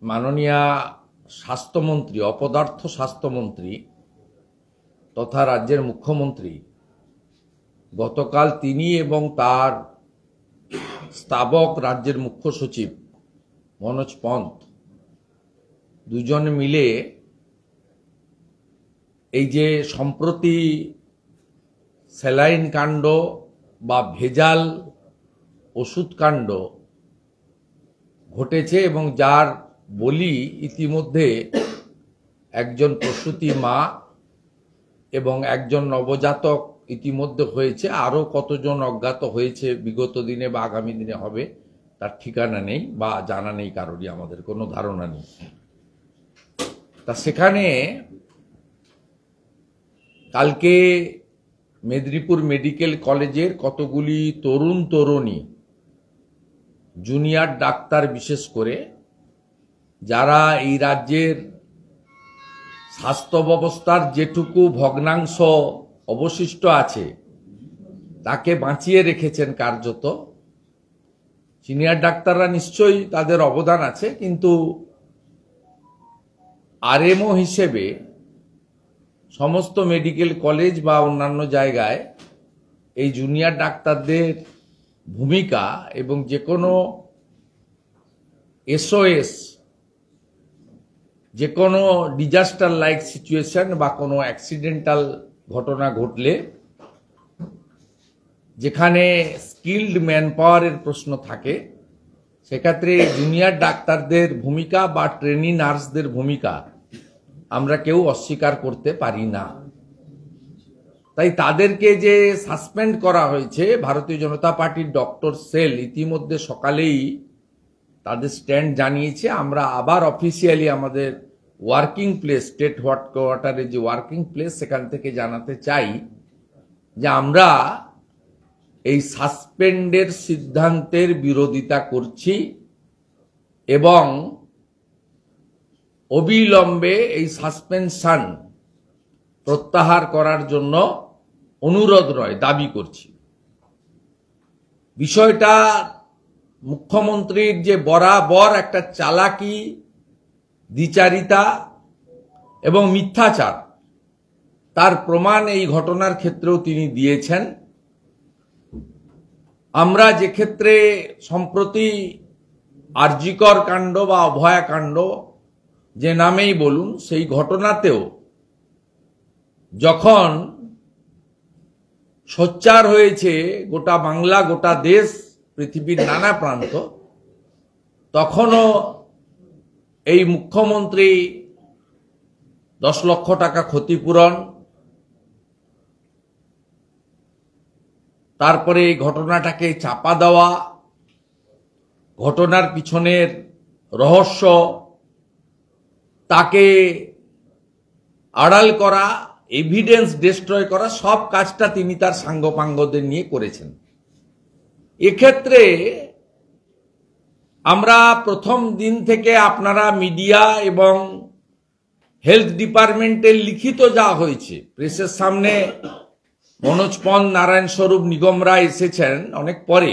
মাননীয় স্বাস্থ্যমন্ত্রী, অপদার্থ স্বাস্থ্যমন্ত্রী তথা রাজ্যের মুখ্যমন্ত্রী গতকাল তিনি এবং তার স্তাবক রাজ্যের মুখ্য সচিব মনোজ পন্ত দুজনে মিলে এই যে সম্প্রতি স্যালাইন কাণ্ড বা ভেজাল ওষুধ কাণ্ড ঘটেছে এবং যার বলি ইতিমধ্যে একজন প্রসূতি মা এবং একজন নবজাতক ইতিমধ্যে হয়েছে, আরও কতজন অজ্ঞাত হয়েছে বিগত দিনে বা আগামী দিনে হবে তার ঠিকানা নেই বা জানা নেই, কারোরই আমাদের কোনো ধারণা নেই। তা সেখানে কালকে মেদিনীপুর মেডিকেল কলেজের কতগুলি তরুণ তরুণী জুনিয়র ডাক্তার বিশেষ করে যারা এই রাজ্যের স্বাস্থ্য ব্যবস্থার যেটুকু ভগ্নাংশ অবশিষ্ট আছে তাকে বাঁচিয়ে রেখেছেন কার্যত। সিনিয়র ডাক্তাররা নিশ্চয়ই তাদের অবদান আছে, কিন্তু আরএমও হিসেবে সমস্ত মেডিকেল কলেজ বা অন্যান্য জায়গায় এই জুনিয়র ডাক্তারদের ভূমিকা এবং যে কোনো এসওএস, যে কোনো ডিজাস্টার লাইক সিচুয়েশন বা কোনো অ্যাক্সিডেন্টাল ঘটনা ঘটলে যেখানে স্কিল্ড ম্যান পাওয়ারের প্রশ্ন থাকে সেক্ষেত্রে জুনিয়র ডাক্তারদের ভূমিকা বা ট্রেনি নার্সদের ভূমিকা আমরা কেউ অস্বীকার করতে পারি না। তাই তাদেরকে যে সাসপেন্ড করা হয়েছে, ভারতীয় জনতা পার্টির ডক্টর সেল ইতিমধ্যে সকালেই তাদের স্ট্যান্ড জানিয়েছে। আমরা আবার অফিসিয়ালি আমাদের ওয়ার্কিং প্লেস, স্টেট হেডকোয়ার্টারের যে ওয়ার্কিং প্লেস সেখান থেকে জানাতে চাই যে আমরা এই সাসপেন্ডের সিদ্ধান্তের বিরোধিতা করছি এবং অবিলম্বে এই সাসপেনশন প্রত্যাহার করার জন্য অনুরোধ নয়, দাবি করছি। বিষয়টা মুখ্যমন্ত্রীর যে বরাবর একটা চালাকি, দ্বিচারিতা এবং মিথ্যাচার তার প্রমাণ এই ঘটনার ক্ষেত্রেও তিনি দিয়েছেন। আমরা যে ক্ষেত্রে সম্প্রতি আরজিকর কাণ্ড বা অভয়াকাণ্ড যে নামেই বলুন, সেই ঘটনাতেও যখন সোচ্চার হয়েছে গোটা বাংলা, গোটা দেশ, পৃথিবীর নানা প্রান্ত, তখনও এই মুখ্যমন্ত্রী 10 লক্ষ টাকা ক্ষতিপূরণ, তারপরে এই ঘটনাটাকে চাপা দেওয়া, ঘটনার পিছনের রহস্য তাকে আড়াল করা, এভিডেন্স ডিস্ট্রয় করা, সব কাজটা তিনি তার সাঙ্গপাঙ্গদের নিয়ে করেছেন। এক্ষেত্রে আমরা প্রথম দিন থেকে আপনারা মিডিয়া এবং হেলথ ডিপার্টমেন্টের লিখিত যা হয়েছে, প্রেসের সামনে মনোজ পন্ত, নারায়ণ স্বরূপ, নিগম রায় এসেছেন অনেক পরে,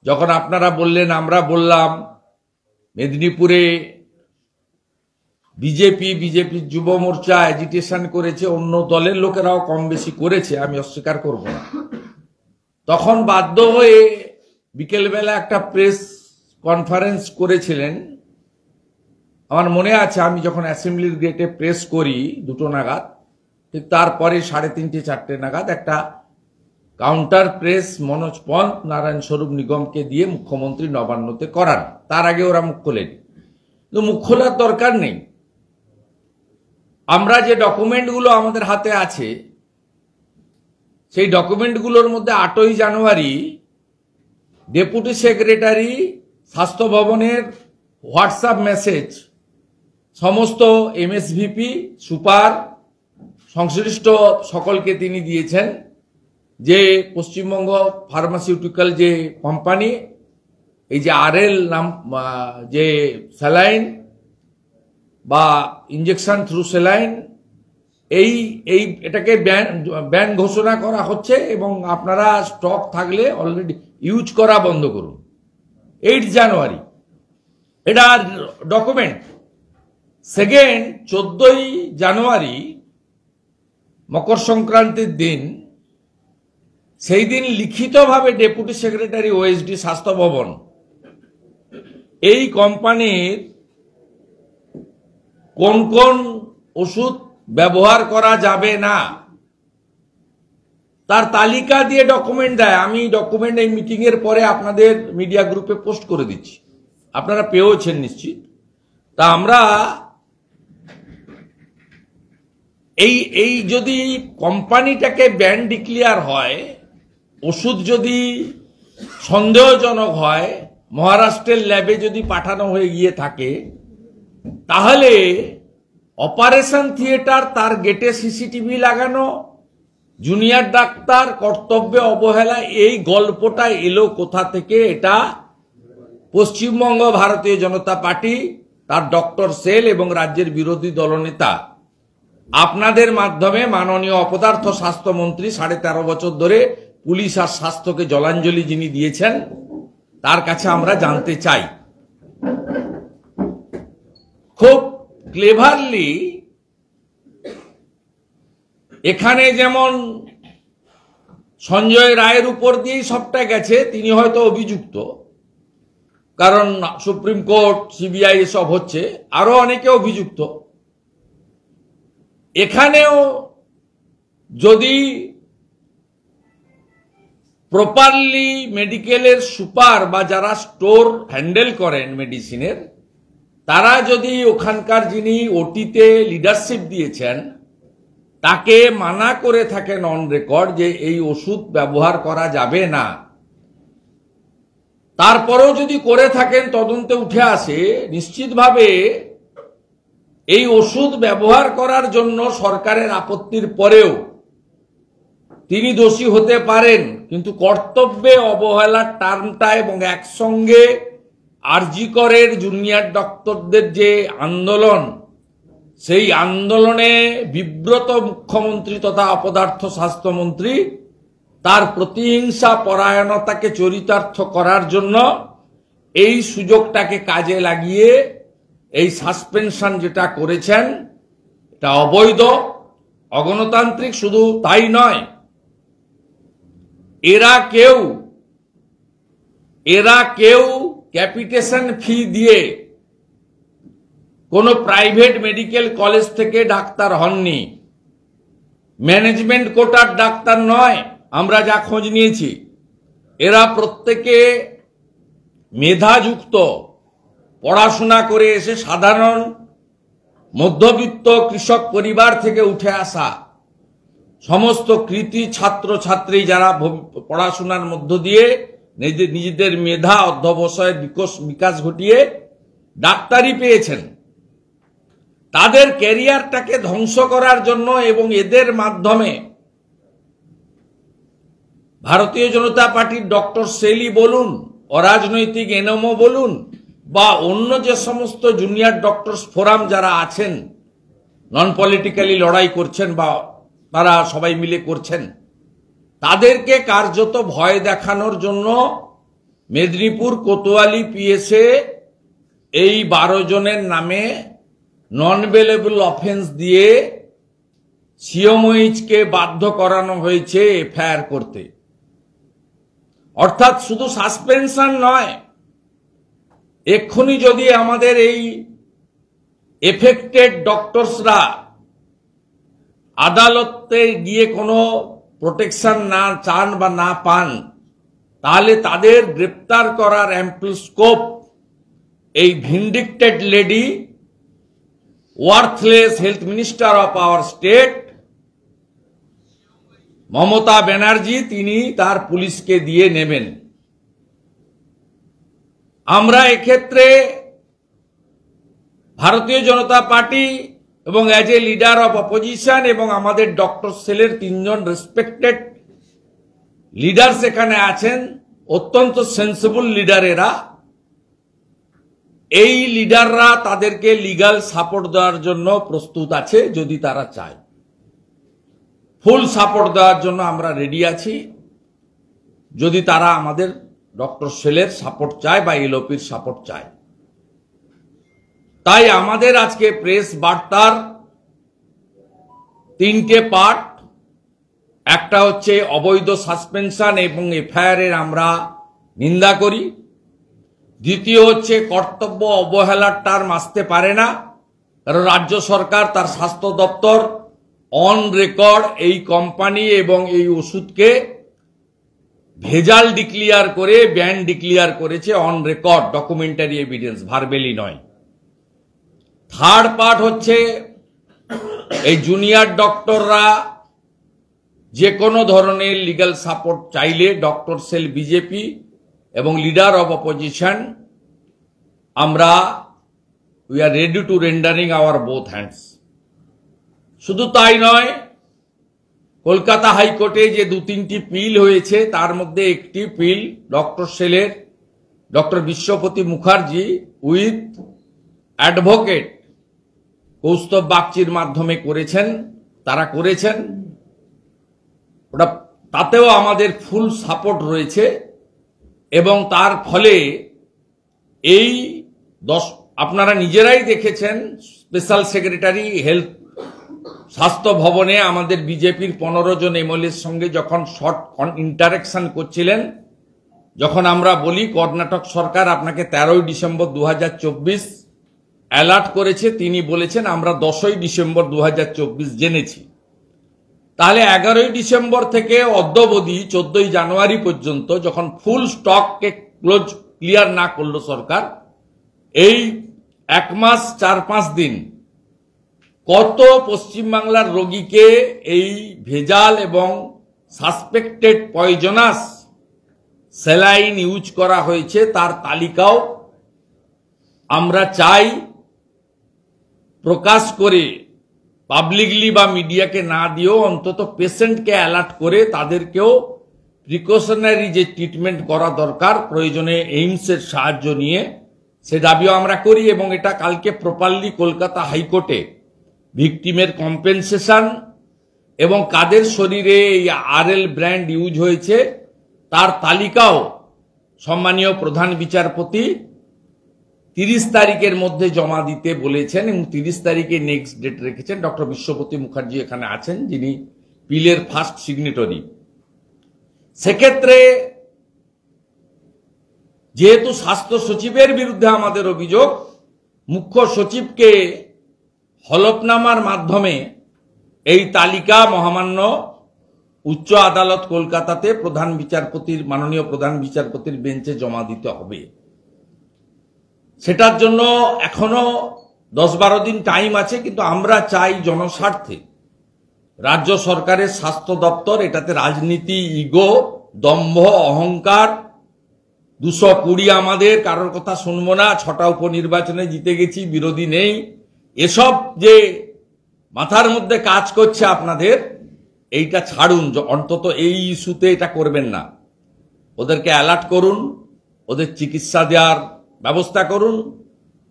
যখন আপনারা বললেন, আমরা বললাম মেদিনীপুরে বিজেপির যুব মোর্চা অ্যাজিটেশন করেছে, অন্য দলের লোকেরাও কম বেশি করেছে, আমি অস্বীকার করব না। তখন বাধ্য হয়ে বিকেলবেলা একটা প্রেস কনফারেন্স করেছিলেন। আমার মনে আছে আমি যখন অ্যাসেম্বলির গেটে প্রেস করি 2টো নাগাদ, ঠিক তারপরে 3:30, 4টে নাগাদ একটা কাউন্টার প্রেস মনোজ পন্ত, নারায়ণ স্বরূপ, নিগমকে দিয়ে মুখ্যমন্ত্রী নবান্নতে করান। তার আগে ওরা মুখ খোলেনি, কিন্তু মুখ খোলার দরকার নেই। আমরা যে ডকুমেন্টগুলো আমাদের হাতে আছে সেই ডকুমেন্টগুলোর মধ্যে 8ই জানুয়ারি ডেপুটি সেক্রেটারি স্বাস্থ্য ভবনের হোয়াটসঅ্যাপ মেসেজ সমস্ত এমএসভিপি, সুপার, সংশ্লিষ্ট সকলকে তিনি দিয়েছেন যে পশ্চিমবঙ্গ ফার্মাসিউটিক্যাল যে কোম্পানি, এই যে আরএল নাম যে স্যালাইন বা ইঞ্জেকশন থ্রু স্যালাইন, এটাকে ব্যান ঘোষণা করা হচ্ছে এবং আপনারা স্টক থাকলে অলরেডি ইউজ করা বন্ধ করুন। 8 জানুয়ারি এটা ডকুমেন্ট। সেকেন্ড, 14ই জানুয়ারি মকর সংক্রান্তির দিন, সেই দিন লিখিতভাবে ডেপুটি সেক্রেটারি ওএসডি স্বাস্থ্য ভবন এই কোম্পানির কোন কোন ওষুধ ব্যবহার করা যাবে না তার তালিকা দিয়ে ডকুমেন্ট দেয়। আমি ডকুমেন্ট এই মিটিং এর পরে আপনাদের মিডিয়া গ্রুপে পোস্ট করে দিচ্ছি, আপনারা পেয়েছেন নিশ্চিত। তা আমরা এই যদি কোম্পানিটাকে ব্যান ডিক্লেয়ার হয়, ওষুধ যদি সন্দেহজনক হয়, মহারাষ্ট্রের ল্যাবে যদি পাঠানো হয়ে গিয়ে থাকে, তাহলে অপারেশন থিয়েটার তার গেটে সিসিটিভি লাগানো, জুনিয়র ডাক্তার কর্তব্যে অবহেলা, এই গল্পটা এলো কোথা থেকে? এটা পশ্চিমবঙ্গ ভারতীয় জনতা পার্টি, তার ডক্টর সেল এবং রাজ্যের বিরোধী দলনেতা আপনাদের মাধ্যমে মাননীয় অপদার্থ স্বাস্থ্যমন্ত্রী 13.5 বছর ধরে পুলিশ আর স্বাস্থ্যকে জলাঞ্জলি যিনি দিয়েছেন তার কাছে আমরা জানতে চাই। খুব ক্লেভারলি এখানে যেমন সঞ্জয় রায়ের উপর দিয়েই সবটা গেছে, তিনি হয়তো অভিযুক্ত, কারণ সুপ্রিম কোর্ট, সিবিআই এসব হচ্ছে, আরো অনেকে অভিযুক্ত। এখানেও যদি প্রপারলি মেডিকেলের সুপার বা যারা স্টোর হ্যান্ডেল করেন মেডিসিনের, তারা যদি ওখানকার যিনি ওটিতে লিডারশিপ দিয়েছেন তাকে মানা করে থাকেন অন রেকর্ড যে এই ওষুধ ব্যবহার করা যাবে না, তারপরেও যদি করে থাকেন, তদন্তে উঠে আসে নিশ্চিতভাবে এই ওষুধ ব্যবহার করার জন্য সরকারের আপত্তির পরেও তিনি দোষী হতে পারেন। কিন্তু কর্তব্যে অবহেলার টার্মটা এবং একসঙ্গে আরজি করের জুনিয়র ডক্টরদের যে আন্দোলন, সেই আন্দোলনে বিব্রত মুখ্যমন্ত্রী তথা অপদার্থ স্বাস্থ্যমন্ত্রী তার প্রতিহিংসা পরায়ণতাকে চরিতার্থ করার জন্য এই সুযোগটাকে কাজে লাগিয়ে এই সাসপেনশন যেটা করেছেন এটা অবৈধ, অগণতান্ত্রিক। শুধু তাই নয়, এরা কেউ ক্যাপিটেশন ফি দিয়ে কোনো প্রাইভেট মেডিকেল কলেজ থেকে ডাক্তার হননি, ম্যানেজমেন্ট কোটার ডাক্তার নয়। আমরা যা খোঁজ নিয়েছি, এরা প্রত্যেকে মেধাযুক্ত, পড়াশোনা করে এসে সাধারণ মধ্যবিত্ত কৃষক পরিবার থেকে উঠে আসা সমস্ত কৃতি ছাত্রছাত্রী যারা পড়াশোনার মধ্য দিয়ে নিজেদের মেধা অধ্যবসায়ের বিকাশ ঘটিয়ে ডাক্তারি পেয়েছেন, তাদের ক্যারিয়ারটাকে ধ্বংস করার জন্য এবং এদের মাধ্যমে ভারতীয় জনতা পার্টির ডক্টর সেলি বলুন, অরাজনৈতিক এনএমও বলুন, বা অন্য যে সমস্ত জুনিয়র ডক্টরস ফোরাম যারা আছেন, নন পলিটিক্যালি লড়াই করছেন বা তারা সবাই মিলে করছেন, তাদেরকে কার্যত ভয় দেখানোর জন্য মেদিনীপুর কোতোয়ালি পিএসএ এই 12 জনের নামে নন বেলেবল অফেন্স দিয়ে সিওমইচকে বাধ্য করানো হয়েছে এফআইআর করতে। অর্থাৎ শুধু সাসপেনশন নয়, এক্ষুনি যদি আমাদের এই এফেক্টেড ডক্টরসরা আদালতে গিয়ে কোনো প্রোটেকশন না চান বা না পান, তাহলে তাদের গ্রেপ্তার করার অ্যাম্পল স্কোপ এই vindictive lady, worthless health minister of our state Mamata Banerjee, তিনি তার পুলিশকে দিয়ে নেবেন। আমরা এক্ষেত্রে ভারতীয় জনতা পার্টি এবং as a leader of opposition এবং আমাদের ডক্টর সেলের 3 জন রেসপেক্টেড লিডার্স এখানে আছেন, অত্যন্ত সেন্সিবল লিডার এরা। এই লিডাররা তাদেরকে লিগ্যাল সাপোর্ট দেওয়ার জন্য প্রস্তুত আছে যদি তারা চায়। ফুল সাপোর্ট দেওয়ার জন্য আমরা রেডি আছি যদি তারা আমাদের ডক্টর সেলের সাপোর্ট চায় বা এলওপির সাপোর্ট চায়। তাই আমাদের আজকে প্রেস বার্তার তিনটে পার্ট। একটা হচ্ছে অবৈধ সাসপেনশন এবং এফআইআর এর আমরা নিন্দা করি। দ্বিতীয় হচ্ছে কর্তব্য অবহেলার টার্ম আসতে পারে না, কারণ রাজ্য সরকার তার স্বাস্থ্য দপ্তর অন রেকর্ড এই কোম্পানি এবং এই ওষুধকে ভেজাল ডিক্লিয়ার করে ব্যান ডিক্লিয়ার করেছে, অন রেকর্ড ডকুমেন্টারি এভিডেন্স, ভার্বেলি নয়। থার্ড পার্ট হচ্ছে এই জুনিয়র ডক্টররা যে কোনো ধরনের লিগ্যাল সাপোর্ট চাইলে ডক্টর সেল বিজেপি এবং লিডার অব অপোজিশন আমরা we are ready to rendering our both hands. শুধু তাই নয়, কলকাতা হাইকোর্টে যে 2-3টি পিল হয়েছে তার মধ্যে একটি পিল ডক্টর সেলের doctor Bishwapati Mukherjee with advocate Kaustav বাগচির মাধ্যমে করেছেন, তারা করেছেন। ওটা তাতেও আমাদের ফুল সাপোর্ট রয়েছে এবং তার ফলে এই আপনারা নিজেরাই দেখেছেন, স্পেশাল সেক্রেটারি হেলথ স্বাস্থ্য ভবনে আমাদের বিজেপির 15 জন এমএলএর সঙ্গে যখন শর্ট ইন্টারাকশন করছিলেন, যখন আমরা বলি কর্ণাটক সরকার আপনাকে 13 ডিসেম্বর 2024 অ্যালার্ট করেছে, তিনি বলেছেন আমরা 10 ডিসেম্বর 2024 জেনেছি। তাহলে 11 ডিসেম্বর থেকে অদ্যাবধি 14 জানুয়ারি পর্যন্ত যখন ফুল স্টককে ক্লিয়ার না করলো সরকার, এই 1 মাস 4-5 দিন কত পশ্চিমবাংলার রোগীকে এই ভেজাল এবং সাসপেক্টেড পয়জনাস স্যালাইন ইউজ করা হয়েছে তার তালিকাও আমরা চাই প্রকাশ করে, পাবলিকলি বা মিডিয়াকে না দিয়েও অন্তত পেশেন্টকে অ্যালার্ট করে তাদেরকেও প্রিকশনারি যে ট্রিটমেন্ট করা দরকার, প্রয়োজনে এইমসের সাহায্য নিয়ে, সে দাবিও আমরা করি। এবং এটা কালকে প্রপারলি কলকাতা হাইকোর্টে ভিকটিমের কম্পেনসেশন এবং কাদের শরীরে এই আরএল ব্র্যান্ড ইউজ হয়েছে তার তালিকাও সম্মানীয় প্রধান বিচারপতি 30 তারিখের মধ্যে জমা দিতে বলেছেন এবং 30 তারিখে নেক্সট ডেট রেখেছেন। ডক্টর বিশ্বপতি মুখার্জি এখানে আছেন, যিনি পিলের ফার্স্ট সিগনেটরি। সেক্ষেত্রে যেহেতু স্বাস্থ্য সচিবের বিরুদ্ধে আমাদের অভিযোগ, মুখ্য সচিবকে হলফনামার মাধ্যমে এই তালিকা মহামান্য উচ্চ আদালত কলকাতাতে প্রধান বিচারপতির, মাননীয় প্রধান বিচারপতির বেঞ্চে জমা দিতে হবে। সেটার জন্য এখনো 10-12 দিন টাইম আছে, কিন্তু আমরা চাই জনস্বার্থে রাজ্য সরকারের স্বাস্থ্য দপ্তর, এটাতে রাজনীতি, ইগো, দম্ভ, অহংকার 220 আমাদের, কারোর কথা শুনবো না, 6টা উপনির্বাচনে জিতে গেছি, বিরোধী নেই, এসব যে মাথার মধ্যে কাজ করছে আপনাদের, এইটা ছাড়ুন। অন্তত এই ইস্যুতে এটা করবেন না। ওদেরকে অ্যালার্ট করুন, ওদের চিকিৎসা দেওয়ার ব্যবস্থা করুন।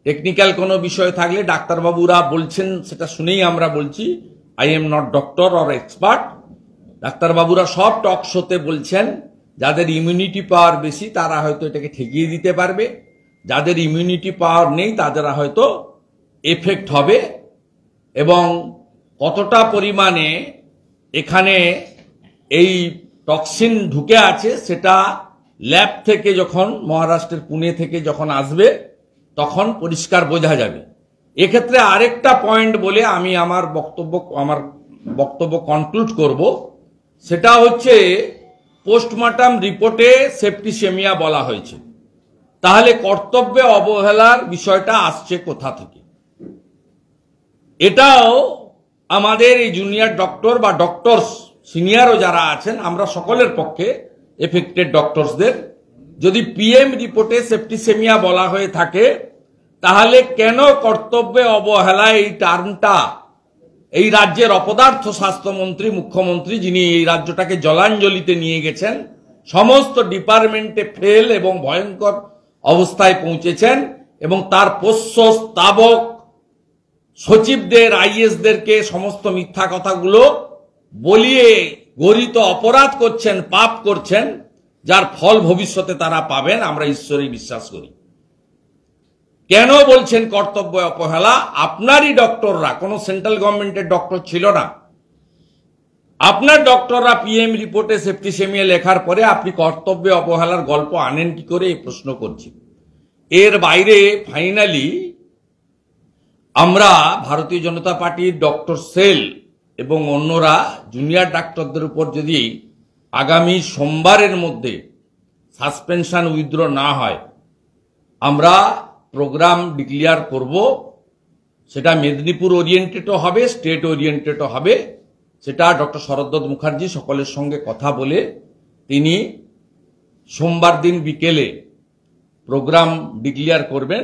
টেকনিক্যাল কোনো বিষয় থাকলে ডাক্তারবাবুরা বলছেন, সেটা শুনেই আমরা বলছি, I am not doctor or expert. ডাক্তারবাবুরা সব টক শোতে বলছেন যাদের ইমিউনিটি পাওয়ার বেশি তারা হয়তো এটাকে ঠেকিয়ে দিতে পারবে, যাদের ইমিউনিটি পাওয়ার নেই তাদের হয়তো এফেক্ট হবে। এবং কতটা পরিমাণে এখানে এই টক্সিন ঢুকে আছে সেটা ল্যাব থেকে যখন, মহারাষ্ট্রের পুনে থেকে যখন আসবে তখন পরিষ্কার বোঝা যাবে। এক্ষেত্রে আরেকটা পয়েন্ট বলে আমি আমার বক্তব্য কনক্লুড করব, সেটা হচ্ছে পোস্টমর্টম রিপোর্টে সেপ্টিসেমিয়া বলা হয়েছে, তাহলে কর্তব্যে অবহেলার বিষয়টা আসছে কোথা থেকে? এটাও আমাদের এই জুনিয়র ডক্টর বা ডক্টরস সিনিয়রও যারা আছেন, আমরা সকলের পক্ষে এফেক্টেড ডক্টরসদের, যদি পিএম রিপোর্টে সেপ্টিসেমিয়া বলা হয়ে থাকে তাহলে কেন কর্তব্যে অবহেলা এই টার্মটা এই রাজ্যের অপদার্থ স্বাস্থ্যমন্ত্রী, মুখ্যমন্ত্রী, যিনি এই রাজ্যটাকে জলাঞ্জলিতে নিয়ে গেছেন, সমস্ত ডিপার্টমেন্টে ফেল এবং ভয়ঙ্কর অবস্থায় পৌঁছেছেন, এবং তার পোষ্য স্তাবক সচিবদের, আইএসদেরকে সমস্ত মিথ্যা কথাগুলো বলিয়ে গরিত অপরাধ করছেন, পাপ করছেন, যার ফল ভবিষ্যতে তারা পাবেন, আমরা ঈশ্বরে বিশ্বাস করি। কেন বলছেন কর্তব্য অবহেলা? আপনারই ডক্টররা, কোনো সেন্ট্রাল গভর্নমেন্টের ডক্টর ছিল না, আপনার ডক্টররা পিএম রিপোর্টে সেপ্টিসেমিয়া লেখার পরে আপনি কর্তব্য অবহেলার গল্প আনেন কি করে, এই প্রশ্ন করছি। এর বাইরে ফাইনালি আমরা ভারতীয় জনতা পার্টির ডক্টর সেল এবং অন্যরা জুনিয়র ডাক্তারদের উপর যদি আগামী সোমবারের মধ্যে সাসপেনশন উইথড্র না হয়, আমরা প্রোগ্রাম ডিক্লেয়ার করব। সেটা মেদিনীপুর ওরিয়েন্টেডও হবে, স্টেট ওরিয়েন্টেডও হবে। সেটা ডক্টর শরদ্দত্ত মুখার্জি সকলের সঙ্গে কথা বলে তিনি সোমবার দিন বিকেলে প্রোগ্রাম ডিক্লেয়ার করবেন।